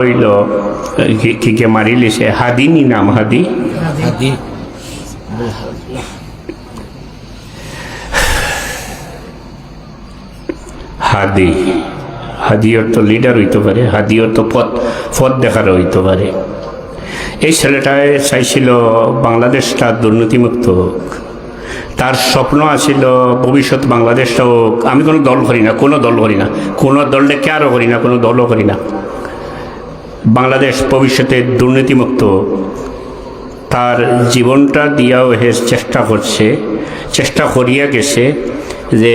হইল কি মারিলিছে হাদি নি নাম হাদি হাদি হাদি হাদি অর্থ লিডার হইতে পারে, হাদি অর্থ পথ দেখার হইতে পারে। এই ছেলেটায় চাইছিল বাংলাদেশটা দুর্নীতিমুক্ত হোক, তার স্বপ্ন আছিল ভবিষ্যৎ বাংলাদেশটা হোক। আমি কোনো দল করি না, কোনো দল করি না, কোনো দলটা কেয়ারও করি না, কোনো দলও করি না। বাংলাদেশ ভবিষ্যতে দুর্নীতিমুক্ত, তার জীবনটা দিয়াও হে চেষ্টা করছে, চেষ্টা করিয়া গেছে যে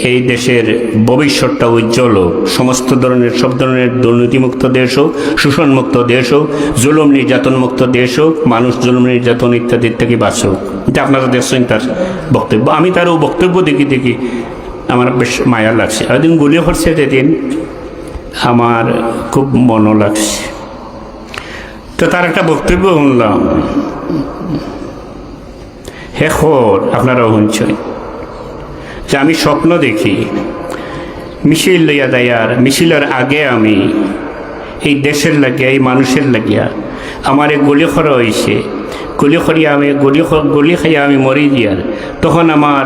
এই দেশের ভবিষ্যৎটা উজ্জ্বল হোক, সমস্ত ধরনের সব ধরনের দুর্নীতিমুক্ত দেশ হোক, শোষণমুক্ত দেশ হোক, জুলুম নির্যাতনমুক্ত দেশ হোক, মানুষ জুলুম নির্যাতন ইত্যাদির থেকে বাঁচুক। এটা আপনারা দেখছেন তার বক্তব্য। আমি তারও বক্তব্য দেখি দেখি আমার বেশ মায়া লাগছে। একদিন গুলি করছে যেদিন আমার খুব মনও লাগছে। তো তার একটা বক্তব্য শুনলাম, হে খোর আপনারাও শুনছেন যে আমি স্বপ্ন দেখি মিছিল লইয়া দেয়ার, মিছিলের আগে আমি এই দেশের লাগিয়া, এই মানুষের লাগিয়া আমার এই গুলি খরা হয়েছে, গুলি খরিয়া আমি গুলি খাইয়া আমি মরি দিয়ার, তখন আমার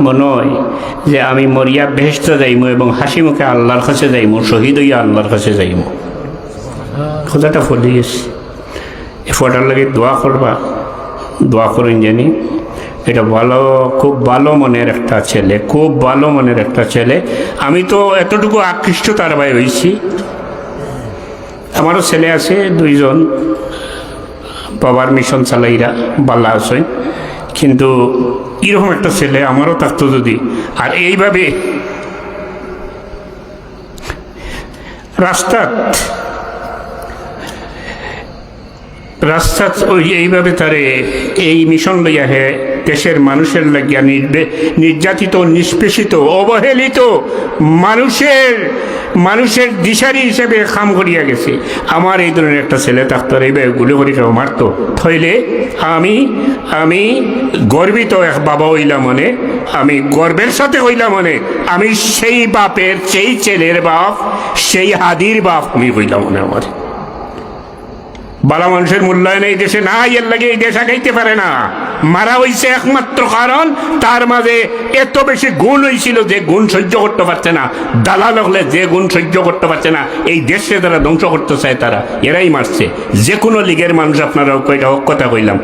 মনে হয় যে আমি মরিয়া বেহেশত যাইমু এবং হাসি মুখে আল্লাহর কাছে যাইমু, শহীদ হইয়া আল্লাহর কাছে যাইমু। কথাটা ফলি গেছে। এ ফটার লাগে দোয়া করবা, দোয়া করেন জানি। এটা ভালো, খুব ভালো মনের একটা ছেলে, খুব ভালো মনের একটা ছেলে। আমি তো এতটুকু আকৃষ্ট তার ভাই হয়েছি। আমারও ছেলে আছে দুইজন, বাবার মিশন চালাইরা বাল্লা আছে, কিন্তু এরকম একটা ছেলে আমারও থাকতো যদি। আর এইভাবে রাস্তা ওই এইভাবে তারে এই মিশন লইয়া হে দেশের মানুষের লাগিয়া নির্যাতিত, নিষ্পেষিত, অবহেলিত মানুষের দিশারি হিসেবে কাম করিয়া গেছে। আমার এই ধরনের একটা ছেলে থাকতো, এইভাবে গুলি করি কেউ মারতো, থইলে আমি গর্বিত এক বাবা হইলাম, মনে আমি গর্বের সাথে হইলাম, মনে আমি সেই বাপের, সেই ছেলের বাপ, সেই হাদির বাপ আমি হইলাম মনে। আমার বালা মানুষের মূল্যায়ন এই দেশে না, এর লাগে এই দেশ আগাইতে পারে না। মারা হইছে একমাত্র কারণ তার মাঝে এত বেশি গুণ হয়েছিল যে গুণ সহ্য করতে পারছে না। দালাল হলে যে গুণ সহ্য করতে পারছে না, এই দেশে তারা ধ্বংস করতে চায়, তারা এরাই মারছে। যে কোনো লীগের মানুষ, আপনারা কয়টা কথা কইলাম,